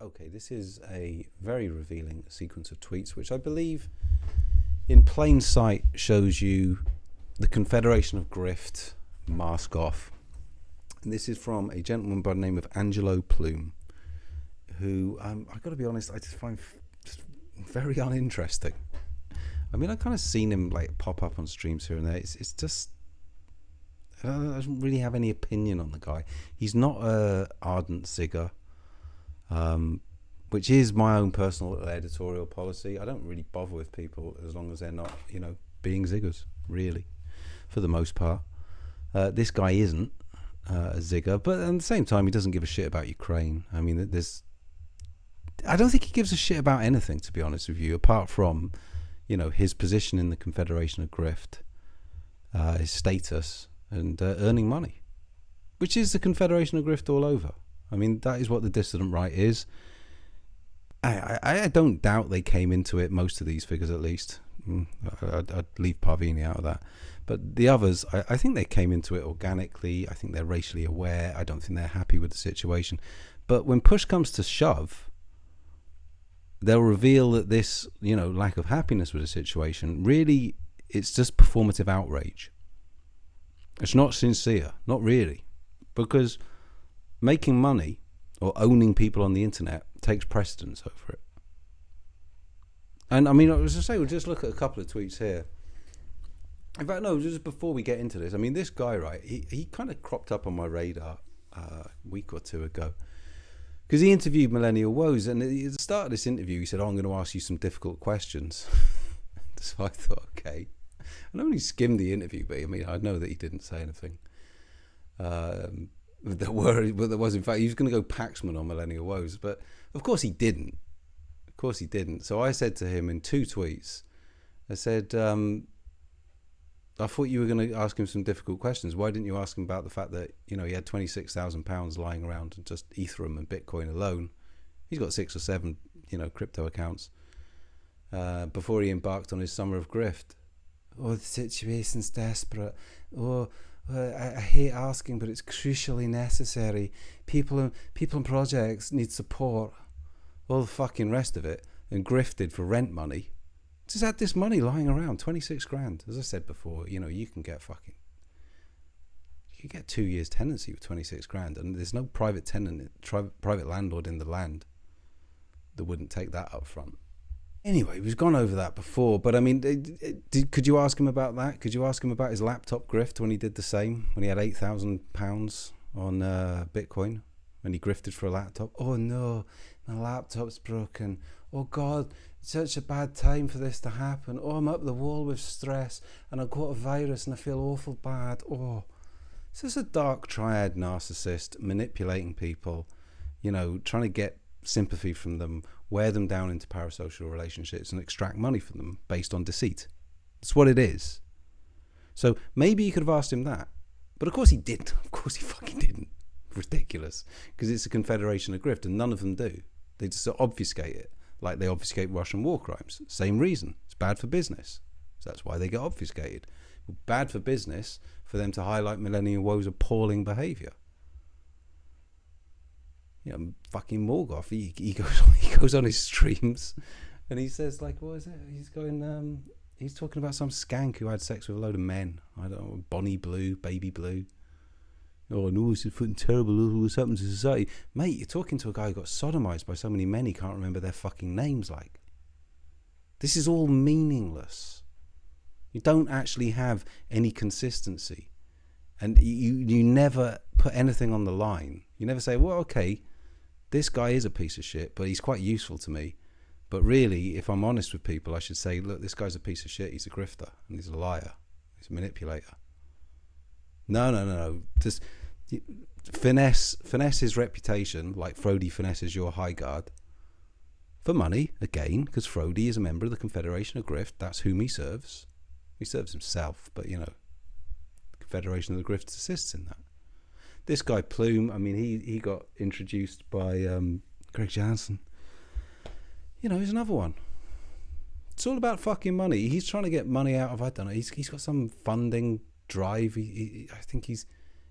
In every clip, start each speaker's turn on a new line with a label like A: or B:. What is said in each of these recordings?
A: Okay, this is a very revealing sequence of tweets, which I believe in plain sight shows you the Confederation of Grift mask off. And this is from a gentleman by the name of Angelo Plume, who I've got to be honest, I just find just very uninteresting. I mean, I've kind of seen him like pop up on streams here and there. It's just, I don't really have any opinion on the guy. He's not a ardent zigger. Which is my own personal editorial policy. I don't really bother with people as long as they're not, being ziggers, really, for the most part. This guy isn't a zigger, but at the same time, he doesn't give a shit about Ukraine. I mean, I don't think he gives a shit about anything, to be honest with you, apart from, his position in the Confederation of Grift, his status, and earning money, which is the Confederation of Grift all over. I mean, that is what the dissident right is. I don't doubt they came into it, most of these figures at least. I'd leave Parvini out of that. But the others, I think they came into it organically. I think they're racially aware. I don't think they're happy with the situation. But when push comes to shove, they'll reveal that this, lack of happiness with the situation, really, it's just performative outrage. It's not sincere, not really. Because making money or owning people on the internet takes precedence over it. And I mean, I was just saying, we'll just look at a couple of tweets here. In fact, no, just before we get into this, I mean, this guy, right, he kind of cropped up on my radar a week or two ago because he interviewed Millennial Woes, and at the start of this interview, he said, I'm going to ask you some difficult questions. So I thought, okay. I only skimmed the interview, but I mean, I know that he didn't say anything. There was, in fact, he was going to go Paxman on Millennial Woes, but of course he didn't. So I said to him in 2 tweets, I said, I thought you were going to ask him some difficult questions. Why didn't you ask him about the fact that, he had £26,000 lying around and just Ethereum and Bitcoin alone? He's got 6 or 7, crypto accounts before he embarked on his summer of grift. Oh, the situation's desperate. Oh, I hate asking, but it's crucially necessary. People and projects need support. All the fucking rest of it, and grifted for rent money. Just had this money lying around, 26 grand. As I said before, you can get 2 years tenancy with 26 grand, and there's no private tenant, private landlord in the land that wouldn't take that up front. Anyway, we've gone over that before, but I mean, could you ask him about that? Could you ask him about his laptop grift when he did the same? When he had £8,000 on Bitcoin, when he grifted for a laptop? Oh no, my laptop's broken. Oh God, it's such a bad time for this to happen. Oh, I'm up the wall with stress, and I've got a virus, and I feel awful bad. Oh, this is a dark triad narcissist manipulating people, trying to get sympathy from them, wear them down into parasocial relationships and extract money from them based on deceit. That's what it is. So maybe you could have asked him that, but of course he didn't. Of course he fucking didn't. Ridiculous, because it's a Confederation of Grift and none of them do. They just obfuscate it like they obfuscate Russian war crimes. Same reason. It's bad for business, so that's why they get obfuscated. Bad for business for them to highlight Millennial Woes' appalling behaviour. Fucking Morgoth, he goes on his streams and he says, like, what is it? He's talking about some skank who had sex with a load of men. I don't know, Bonnie Blue, Baby Blue. Oh, no, this is fucking terrible. What's happened to society? Mate, you're talking to a guy who got sodomized by so many men he can't remember their fucking names, like. This is all meaningless. You don't actually have any consistency. And you never put anything on the line. You never say, well, okay, this guy is a piece of shit, but he's quite useful to me. But really, if I'm honest with people, I should say, look, this guy's a piece of shit. He's a grifter and he's a liar. He's a manipulator. No. Just finesse his reputation like Frody finesses your high guard for money, again, because Frody is a member of the Confederation of Grift. That's whom he serves. He serves himself, but, the Confederation of the Grift assists in that. This guy Plume, I mean, he got introduced by Greg Jansen. He's another one. It's all about fucking money. He's trying to get money out of, I don't know, he's got some funding drive. I think he's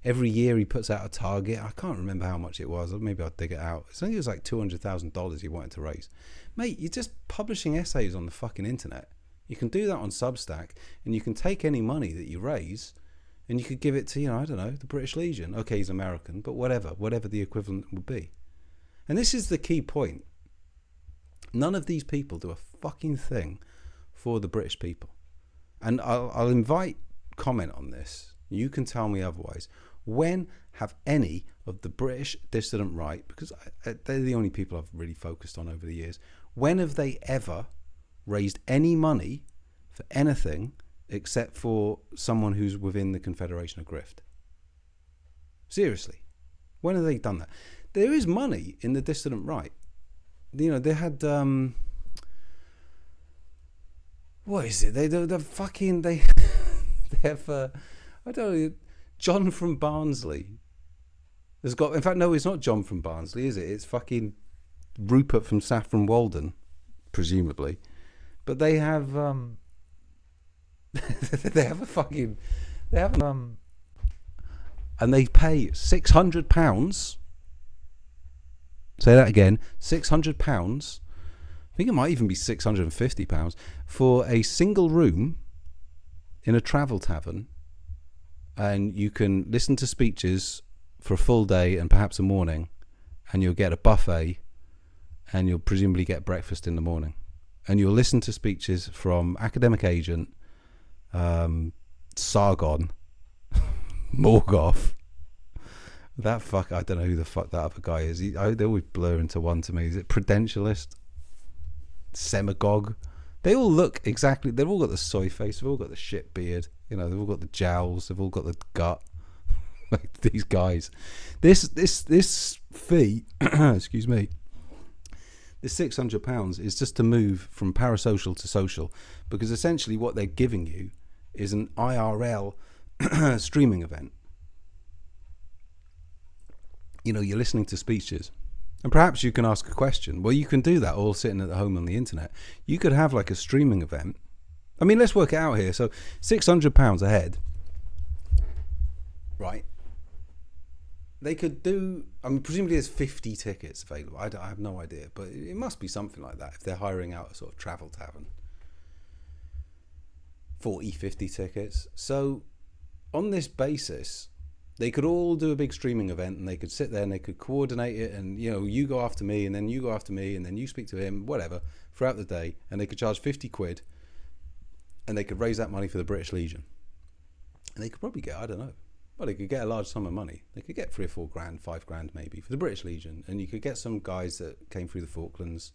A: Every year he puts out a target. I can't remember how much it was. Maybe I'll dig it out. I think it was like $200,000 he wanted to raise. Mate, you're just publishing essays on the fucking internet. You can do that on Substack, and you can take any money that you raise and you could give it to, you know, I don't know, the British Legion. Okay, he's American, but whatever the equivalent would be. And this is the key point. None of these people do a fucking thing for the British people. And I'll invite comment on this. You can tell me otherwise. When have any of the British dissident right, because they're the only people I've really focused on over the years, when have they ever raised any money for anything except for someone who's within the Confederation of Grift? Seriously, when have they done that? There is money in the dissident right. You know, they had what is it? They have I don't know, John from Barnsley has got. In fact, no, it's not John from Barnsley, is it? It's fucking Rupert from Saffron Walden, presumably. But they have and they pay £600. Say that again, £600. I think it might even be £650 for a single room in a travel tavern, and you can listen to speeches for a full day and perhaps a morning, and you'll get a buffet, and you'll presumably get breakfast in the morning, and you'll listen to speeches from Academic Agent, Sargon, Morgoth. I don't know who the fuck that other guy is. They always blur into one to me. Is it Prudentialist? Semagogue? They all look exactly. They've all got the soy face. They've all got the shit beard. You know, they've all got the jowls. They've all got the gut. Like these guys. This fee. Excuse me. This £600 is just to move from parasocial to social, because essentially what they're giving you is an IRL streaming event. You know, you're listening to speeches, and perhaps you can ask a question. Well, you can do that all sitting at home on the internet. You could have like a streaming event. I mean, let's work it out here. So £600 a head, right? They could do, I mean, presumably there's 50 tickets available. I have no idea, but it must be something like that if they're hiring out a sort of travel tavern. 40, 50 tickets. So on this basis, they could all do a big streaming event, and they could sit there and they could coordinate it, and, you know, you go after me, and then you go after me, and then you speak to him, whatever, throughout the day, and they could charge 50 quid, and they could raise that money for the British Legion. And they could probably get, I don't know, well, they could get a large sum of money. They could get 3 or 4 grand, 5 grand maybe for the British Legion, and you could get some guys that came through the Falklands,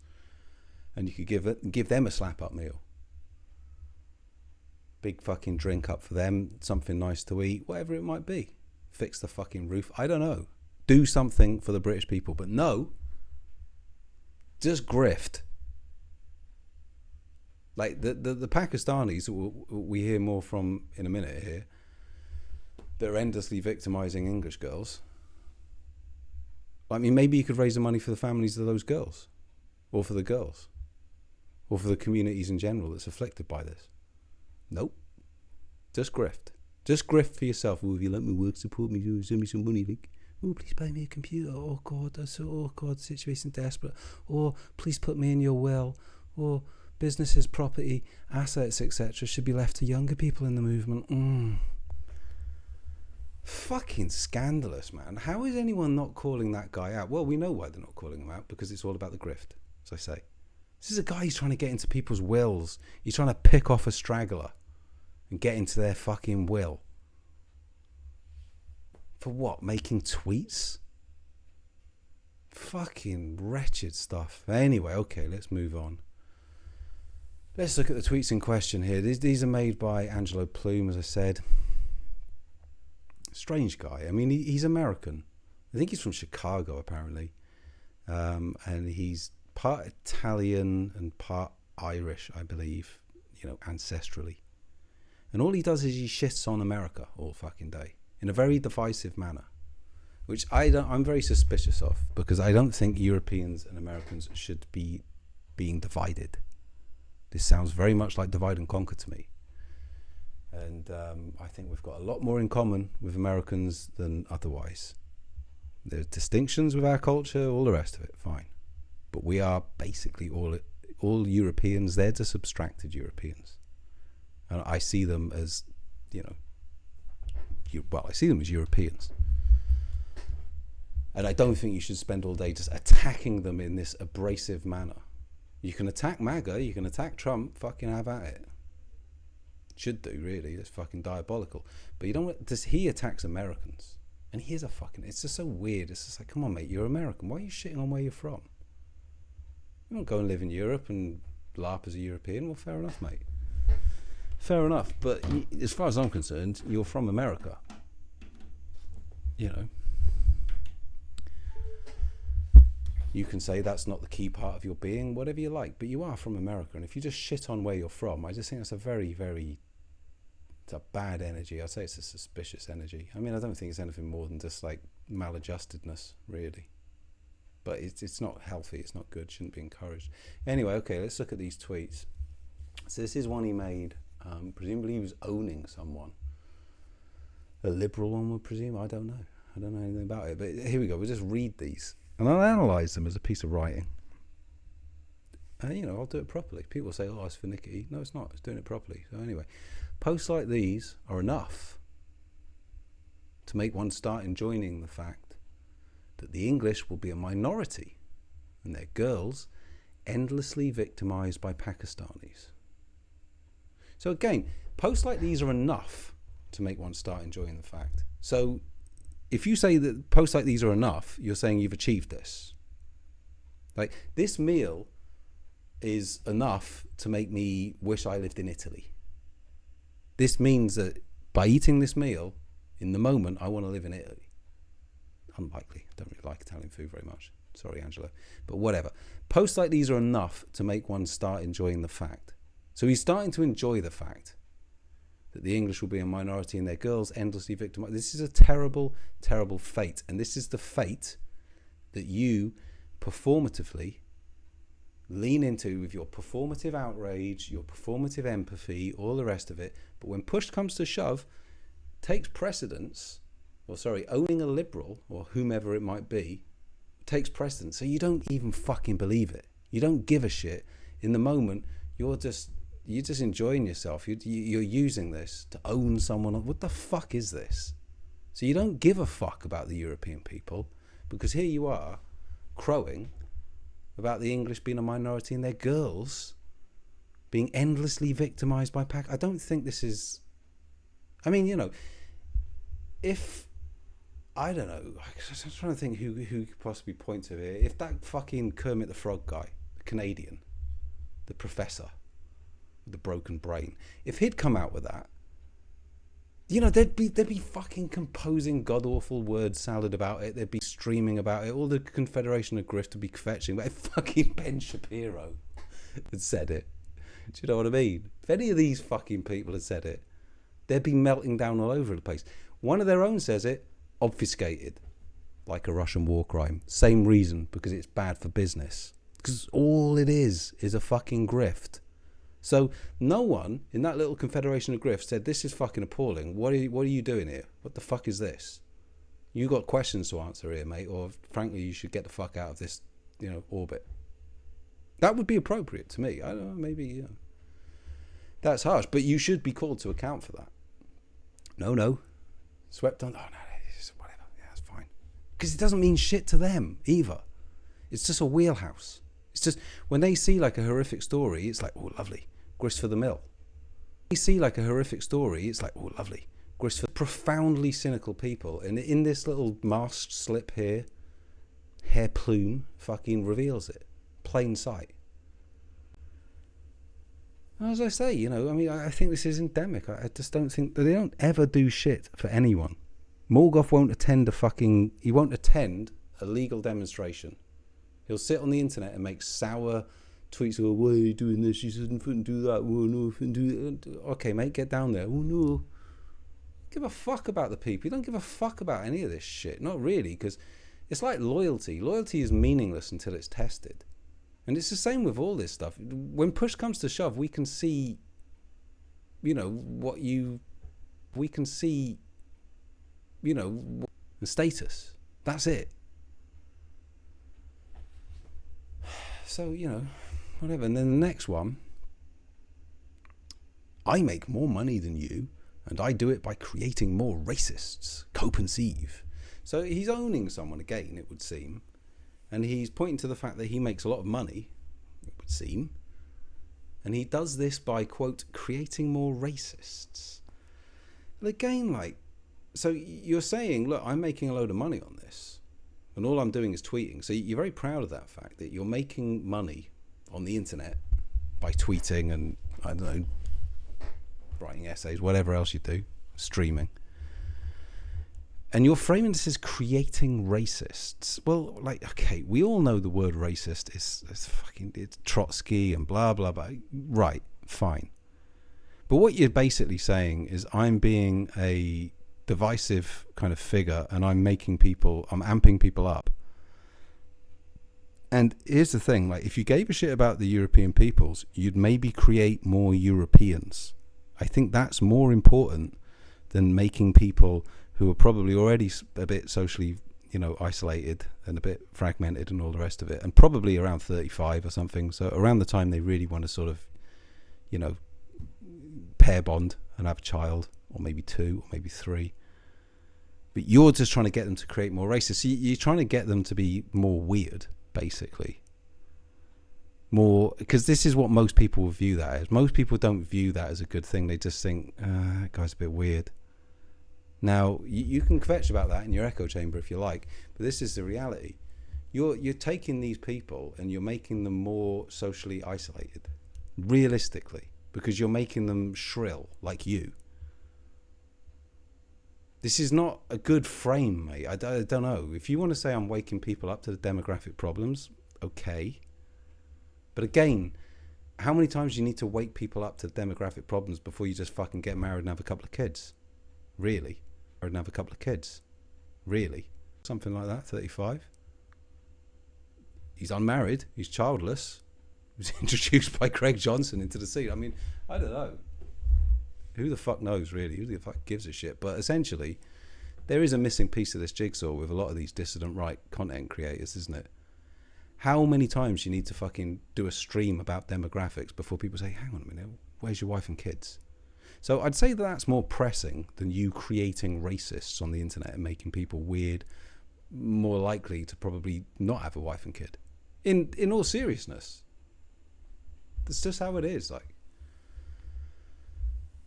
A: and you could give them a slap up meal. Big fucking drink up for them, something nice to eat, whatever it might be. Fix the fucking roof. I don't know. Do something for the British people. But no, just grift. Like the Pakistanis, we hear more from in a minute here, that are endlessly victimizing English girls. I mean, maybe you could raise the money for the families of those girls, or for the girls, or for the communities in general that's afflicted by this. Nope. Just grift. Just grift for yourself. Oh, if you let me work, support me, send me some money. Like, oh, please buy me a computer. Oh God, that's so. Oh God, situation desperate. Or please put me in your will. Or businesses, property, assets, etc. should be left to younger people in the movement. Fucking scandalous, man. How is anyone not calling that guy out? Well, we know why they're not calling him out, because it's all about the grift, as I say. This is a guy who's trying to get into people's wills. He's trying to pick off a straggler and get into their fucking will. For what? Making tweets? Fucking wretched stuff. Anyway, okay, let's move on. Let's look at the tweets in question here. These are made by Angelo Plume, as I said. Strange guy. I mean, he's American. I think he's from Chicago, apparently. And he's part Italian and part Irish, I believe, you know, ancestrally. And all he does is he shits on America all fucking day in a very divisive manner, which I'm very suspicious of, because I don't think Europeans and Americans should be being divided. This sounds very much like divide and conquer to me. And I think we've got a lot more in common with Americans than otherwise. There's distinctions with our culture, all the rest of it, fine. But we are basically all Europeans. They're just abstracted Europeans. And I see them as, I see them as Europeans. And I don't think you should spend all day just attacking them in this abrasive manner. You can attack MAGA, you can attack Trump, fucking have at it. Should do, really. It's fucking diabolical. But you don't. He attacks Americans, and he is a fucking. It's just so weird. It's just like, come on, mate, you're American. Why are you shitting on where you're from? You don't go and live in Europe and LARP as a European. Well, fair enough, mate. Fair enough. But as far as I'm concerned, you're from America. You can say that's not the key part of your being, whatever you like, but you are from America. And if you just shit on where you're from, I just think that's a very, very. It's a bad energy. I'd say it's a suspicious energy. I mean, I don't think it's anything more than just like maladjustedness, really. But it's not healthy. It's not good. Shouldn't be encouraged. Anyway, okay, let's look at these tweets. So this is one he made. Presumably he was owning someone. A liberal one, would presume. I don't know. I don't know anything about it. But here we go. We'll just read these. And I'll analyse them as a piece of writing. And, I'll do it properly. People say, oh, it's finicky. No, it's not. It's doing it properly. So anyway, posts like these are enough to make one start enjoying the fact that the English will be a minority and their girls endlessly victimised by Pakistanis. So again, posts like these are enough to make one start enjoying the fact. So if you say that posts like these are enough, you're saying you've achieved this. Like, this meal is enough to make me wish I lived in Italy. This means that by eating this meal, in the moment, I want to live in Italy. Unlikely. I don't really like Italian food very much. Sorry, Angelo. But whatever. Posts like these are enough to make one start enjoying the fact. So he's starting to enjoy the fact that the English will be a minority and their girls endlessly victimized. This is a terrible, terrible fate. And this is the fate that you performatively lean into with your performative outrage, your performative empathy, all the rest of it. But when push comes to shove, takes precedence, owning a liberal or whomever it might be, takes precedence. So you don't even fucking believe it. You don't give a shit. In the moment, you're just enjoying yourself. You're using this to own someone. What the fuck is this? So you don't give a fuck about the European people, because here you are crowing about the English being a minority and their girls being endlessly victimized by Pac. I don't think this is. I mean, if I don't know, I'm trying to think who could possibly point to here. If that fucking Kermit the Frog guy, the Canadian, the professor, the broken brain, if he'd come out with that, they'd be fucking composing god awful word salad about it. They'd be streaming about it. All the Confederation of Grift would be fetching. But if fucking Ben Shapiro had said it, do you know what I mean? If any of these fucking people had said it, they'd be melting down all over the place. One of their own says it, obfuscated, like a Russian war crime. Same reason, because it's bad for business. Because all it is a fucking grift. So no one in that little Confederation of Grift said, this is fucking appalling. What are you doing here? What the fuck is this? You got questions to answer here, mate, or frankly, you should get the fuck out of this, orbit. That would be appropriate to me. I don't know, maybe, that's harsh, but you should be called to account for that. No. Swept on. Oh, no, whatever. Yeah, that's fine. Because it doesn't mean shit to them either. It's just a wheelhouse. It's just, when they see like a horrific story, it's like, oh, lovely, grist for the mill. They see like a horrific story, it's like, oh, lovely, grist for profoundly cynical people. And in this little masked slip here, hair plume fucking reveals it. Plain sight. As I say, I think this is endemic. I just don't think that they don't ever do shit for anyone. Morgoth won't attend a legal demonstration. He'll sit on the internet and make sour tweets. Oh, why are you doing this? You shouldn't do that. Oh, no, do that. Okay, mate, get down there. Oh, no. Give a fuck about the people. You don't give a fuck about any of this shit. Not really, because it's like loyalty. Loyalty is meaningless until it's tested. And it's the same with all this stuff. When push comes to shove, we can see we can see, the status. That's it. So, whatever. And then the next one, I make more money than you, and I do it by creating more racists. Co-conceive. So he's owning someone again, it would seem. And he's pointing to the fact that he makes a lot of money, it would seem. And he does this by, quote, creating more racists. And again, so you're saying, look, I'm making a load of money on this, and all I'm doing is tweeting. So you're very proud of that fact, that you're making money on the internet by tweeting and, I don't know, writing essays, whatever else you do, streaming. And you're framing this as creating racists. Well, okay, we all know the word racist is it's Trotsky and blah, blah, blah. Right, fine. But what you're basically saying is I'm being a divisive kind of figure, and I'm amping people up. And here's the thing, if you gave a shit about the European peoples, you'd maybe create more Europeans. I think that's more important than making people who are probably already a bit socially, isolated and a bit fragmented and all the rest of it, and probably around 35 or something. So around the time they really want to sort of, pair bond and have a child, or maybe 2 or maybe 3. But you're just trying to get them to create more races. So you're trying to get them to be more weird, basically. More, because this is what most people view that as. Most people don't view that as a good thing. They just think, that guy's a bit weird. Now, you can kvetch about that in your echo chamber if you like, but this is the reality. You're taking these people and you're making them more socially isolated, realistically, because you're making them shrill like you. This is not a good frame, mate. I don't know. If you want to say I'm waking people up to the demographic problems, okay. But again, how many times do you need to wake people up to the demographic problems before you just fucking get married and have a couple of kids? Really? Or have a couple of kids? Really? Something like that, 35. He's unmarried. He's childless. He was introduced by Craig Johnson into the scene. I mean, I don't know. Who the fuck knows, really? Who the fuck gives a shit? But essentially, there is a missing piece of this jigsaw with a lot of these dissident right content creators, isn't it? How many times do you need to fucking do a stream about demographics before people say, hang on a minute, where's your wife and kids? So I'd say that's more pressing than you creating racists on the internet and making people weird, more likely to probably not have a wife and kid. In all seriousness. That's just how it is.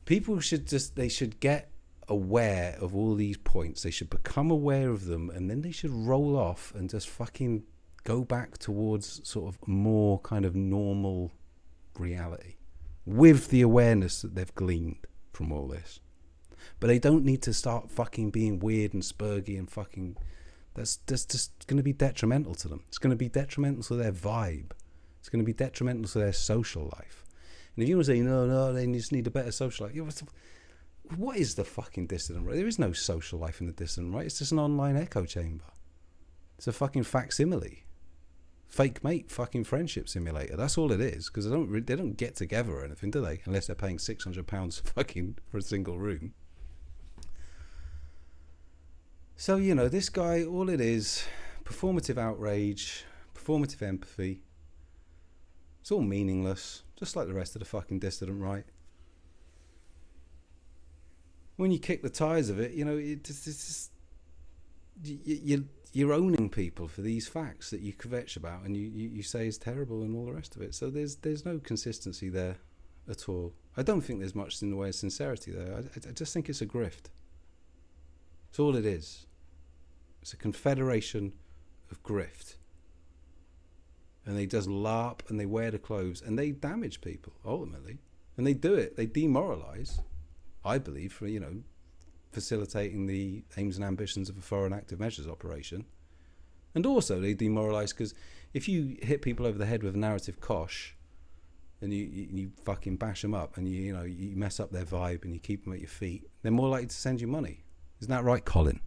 A: People should get aware of all these points. They should become aware of them, and then they should roll off and just fucking go back towards sort of more kind of normal reality, with the awareness that they've gleaned from all this. But they don't need to start fucking being weird and spurgy and fucking... That's just going to be detrimental to them. It's going to be detrimental to their vibe. It's going to be detrimental to their social life. And if you want to say, no, they just need a better social life. What is the fucking dissident right? There is no social life in the dissident right. It's just an online echo chamber. It's a fucking facsimile. Fake mate fucking friendship simulator. That's all it is. Because they don't get together or anything, do they? Unless they're paying £600 fucking for a single room. So, this guy, all it is, performative outrage, performative empathy. It's all meaningless, just like the rest of the fucking dissident right. When you kick the tires of it, it's just you're owning people for these facts that you kvetch about and you say is terrible and all the rest of it. So there's no consistency there at all. I don't think there's much in the way of sincerity there. I just think it's a grift. It's all it is. It's a confederation of grift. And they just LARP and they wear the clothes and they damage people, ultimately. And they do it. They demoralise, I believe, for, facilitating the aims and ambitions of a foreign active measures operation. And also they demoralise because if you hit people over the head with a narrative kosh and you fucking bash them up and you mess up their vibe and you keep them at your feet, they're more likely to send you money. Isn't that right, Colin?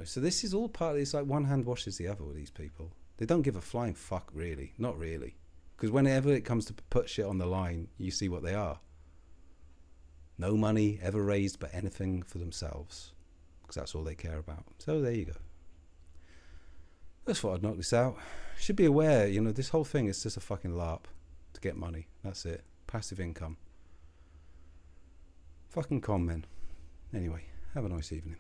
A: So this is all part of this, one hand washes the other with these people. They don't give a flying fuck, really. Not really. Because whenever it comes to put shit on the line, you see what they are. No money ever raised but anything for themselves, because that's all they care about. So there you go. Just thought I'd knock this out. Should be aware, this whole thing is just a fucking LARP to get money. That's it. Passive income. Fucking con men. Anyway, have a nice evening.